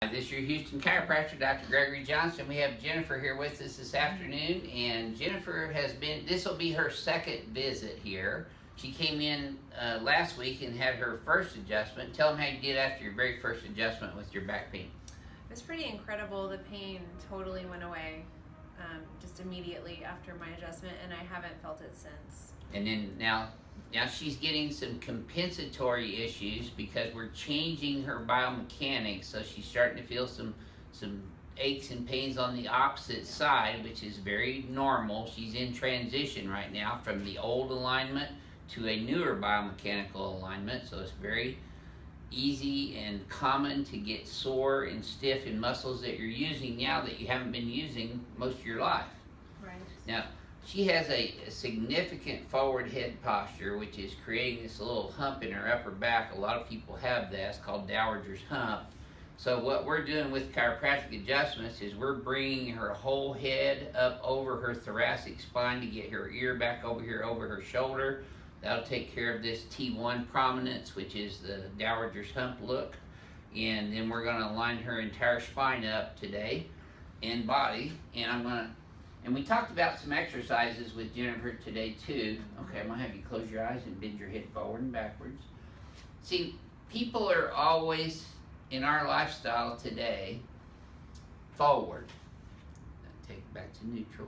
This is your Houston chiropractor, Dr. Gregory Johnson. We have Jennifer here with us this afternoon, and Jennifer this will be her second visit here. She came in last week and had her first adjustment. Tell them how you did after your very first adjustment with your back pain. It was pretty incredible. The pain totally went away just immediately after my adjustment, and I haven't felt it since. And then now she's getting some compensatory issues because we're changing her biomechanics, so she's starting to feel some aches and pains on the opposite side, which is very normal. She's in transition right now from the old alignment to a newer biomechanical alignment, so it's very easy and common to get sore and stiff in muscles that you're using now that you haven't been using most of your life. Right. Now, she has a significant forward head posture, which is creating this little hump in her upper back. A lot of people have that. It's called Dowager's hump. So what we're doing with chiropractic adjustments is we're bringing her whole head up over her thoracic spine to get her ear back over here over her shoulder. That'll take care of this T1 prominence, which is the Dowager's hump look. And then we're going to line her entire spine up today and body. And we talked about some exercises with Jennifer today too. Okay, I'm going to have you close your eyes and bend your head forward and backwards. See, people are always, in our lifestyle today, forward. Take it back to neutral.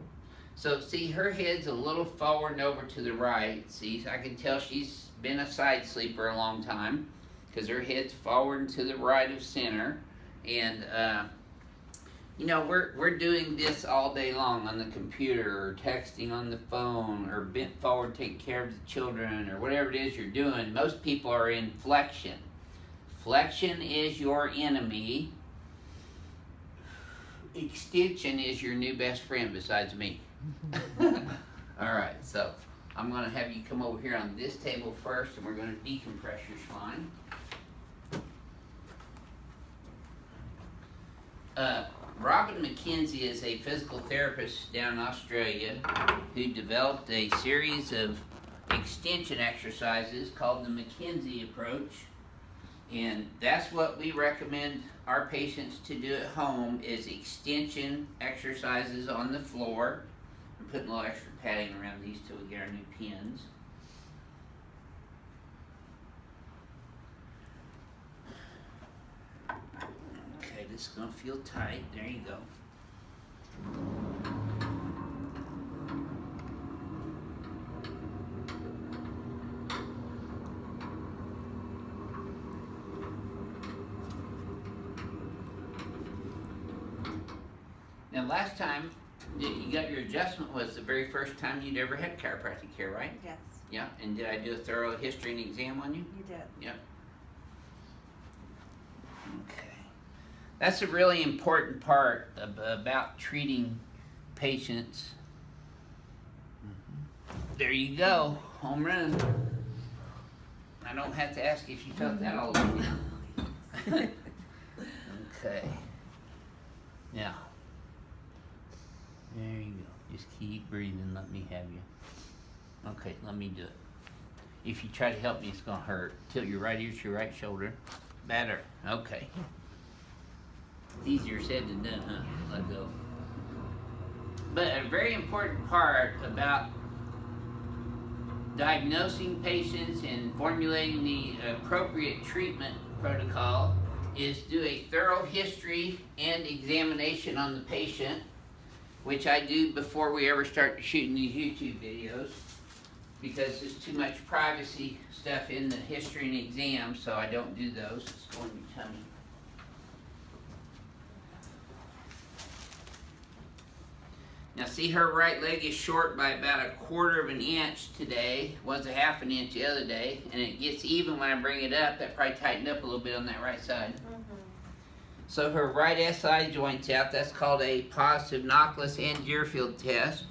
So see, her head's a little forward and over to the right. See, I can tell she's been a side sleeper a long time because her head's forward and to the right of center. And you know, we're doing this all day long on the computer or texting on the phone or bent forward taking care of the children or whatever it is you're doing. Most people are in flexion. Flexion is your enemy. Extension is your new best friend besides me. All right, so I'm going to have you come over here on this table first, and we're going to decompress your spine. Robin McKenzie is a physical therapist down in Australia who developed a series of extension exercises called the McKenzie approach. And that's what we recommend our patients to do at home is extension exercises on the floor. I'm putting a little extra padding around these till we get our new pins. Okay, this is going to feel tight. There you go. Now, last time that you got your adjustment was the very first time you'd ever had chiropractic care, right? Yes. Yeah, and did I do a thorough history and exam on you? You did. Yep. Okay. That's a really important part about treating patients. There you go, home run. I don't have to ask if you felt that all over now. Okay. Now. There you go. Just keep breathing. Let me have you. Okay, let me do it. If you try to help me, it's going to hurt. Tilt your right ear to your right shoulder. Better. Okay. It's easier said than done, huh? Let go. But a very important part about diagnosing patients and formulating the appropriate treatment protocol is do a thorough history and examination on the patient, which I do before we ever start shooting these YouTube videos because there's too much privacy stuff in the history and exam, so I don't do those. It's going to be tummy. Now see, her right leg is short by about 1/4 of an inch today. Was 1/2 an inch the other day, and it gets even when I bring it up. That probably tightened up a little bit on that right side. So her right SI joint's out. That's called a positive Knockless and Deerfield test.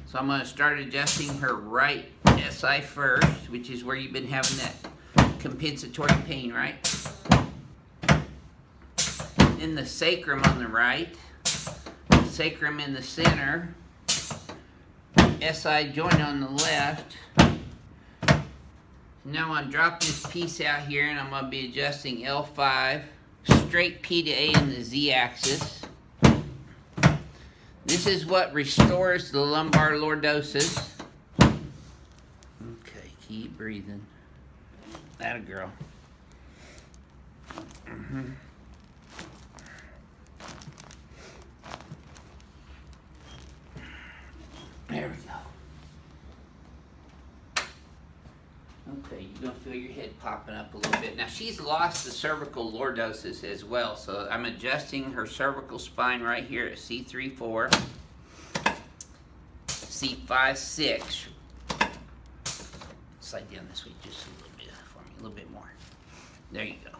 So I'm going to start adjusting her right SI first, which is where you've been having that compensatory pain, right? In the sacrum on the right, sacrum in the center, SI joint on the left. Now I'm going to drop this piece out here and I'm going to be adjusting L5 straight P to A in the Z axis. This is what restores the lumbar lordosis. Okay, keep breathing. That a girl. There we go. Okay, you're gonna feel your head popping up a little bit. Now she's lost the cervical lordosis as well, so I'm adjusting her cervical spine right here at C3-4, C5-6. Slide down this way just a little bit for me, a little bit more. There you go.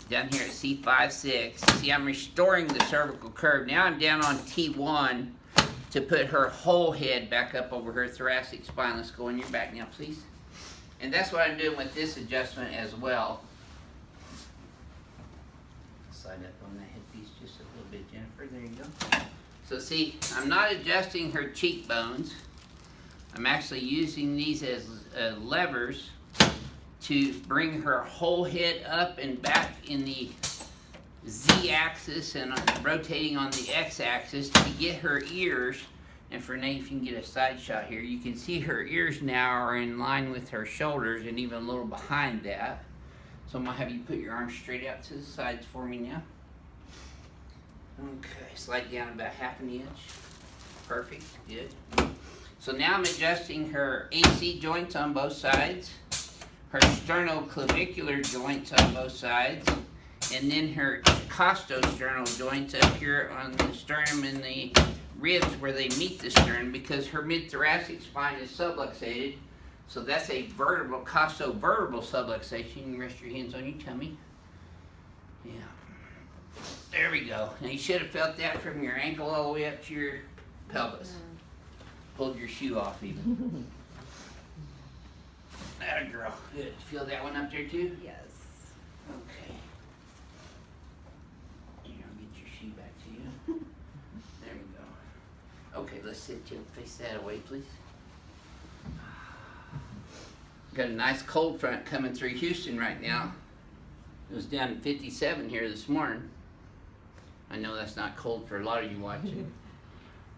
Down here at C5-6. See, I'm restoring the cervical curve. Now I'm down on T1 to put her whole head back up over her thoracic spine. Let's go on your back now, please. And that's what I'm doing with this adjustment as well. Slide up on that headpiece just a little bit, Jennifer. There you go. So see, I'm not adjusting her cheekbones. I'm actually using these as levers to bring her whole head up and back in the Z-axis and rotating on the X-axis to get her ears. And for Nate, if you can get a side shot here, you can see her ears now are in line with her shoulders and even a little behind that. So I'm going to have you put your arms straight out to the sides for me now. Okay, slide down about ½ inch. Perfect, good. So now I'm adjusting her AC joints on both sides, her sternoclavicular joints on both sides, and then her costosternal joints up here on the sternum and the ribs where they meet the sternum, because her mid-thoracic spine is subluxated. So that's a vertebral, costovertebral subluxation. You can rest your hands on your tummy. Yeah. There we go. Now you should have felt that from your ankle all the way up to your pelvis. Pulled your shoe off even. That a girl. Good. Feel that one up there too? Yes. Okay. Here, I'll get your shoe back to you. There we go. Okay, let's sit you. Face that away, please. Got a nice cold front coming through Houston right now. It was down at 57 here this morning. I know that's not cold for a lot of you watching,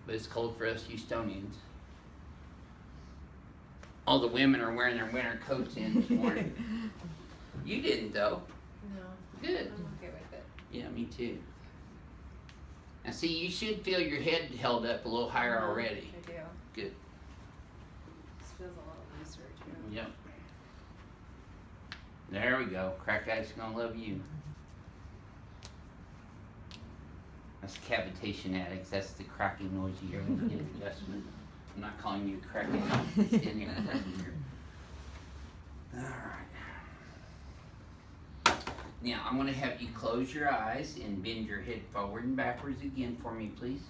but it's cold for us Houstonians. All the women are wearing their winter coats in this morning. You didn't though. No. Good. I'm okay with it. Yeah, me too. Now see, you should feel your head held up a little higher already. I do. Good. This feels a little looser too. Yep. There we go. Crack Eyes gonna love you. That's cavitation addicts. That's the cracking noise you hear when you get adjustment. I'm not calling you a crackhead. Stand here and listen here. Alright. Now, I'm going to have you close your eyes and bend your head forward and backwards again for me, please.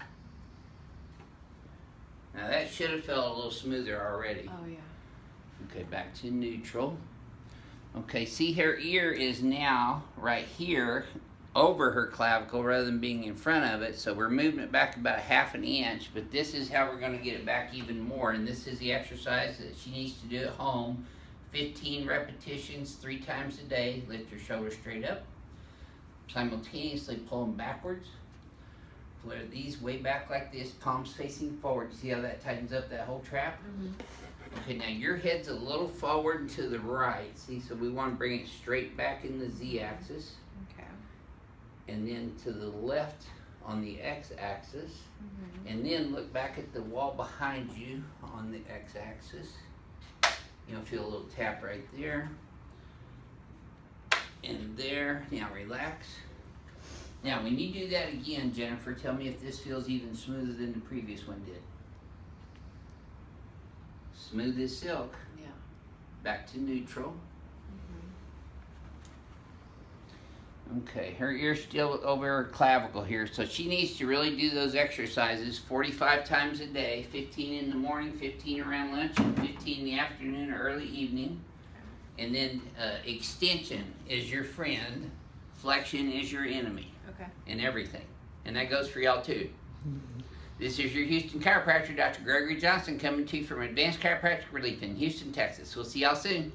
Now, that should have felt a little smoother already. Oh, yeah. Okay, back to neutral. Okay, see her ear is now right here over her clavicle rather than being in front of it, so we're moving it back about ½ inch, but this is how we're going to get it back even more, and this is the exercise that she needs to do at home. 15 repetitions 3 times a day. Lift your shoulders straight up. Simultaneously pull them backwards. Flare these way back like this, palms facing forward. See how that tightens up that whole trap? Mm-hmm. Okay, now your head's a little forward and to the right. See, so we want to bring it straight back in the Z-axis. Okay. And then to the left on the X-axis. Mm-hmm. And then look back at the wall behind you on the X-axis. You'll feel a little tap right there. And there. Now relax. Now when you do that again, Jennifer, tell me if this feels even smoother than the previous one did. Smooth as silk. Yeah. Back to neutral. Okay, her ear's still over her clavicle here, so she needs to really do those exercises 45 times a day, 15 in the morning, 15 around lunch, and 15 in the afternoon or early evening. And then extension is your friend, flexion is your enemy. Okay. And everything. And that goes for y'all too. This is your Houston chiropractor, Dr. Gregory Johnson, coming to you from Advanced Chiropractic Relief in Houston, Texas. We'll see y'all soon.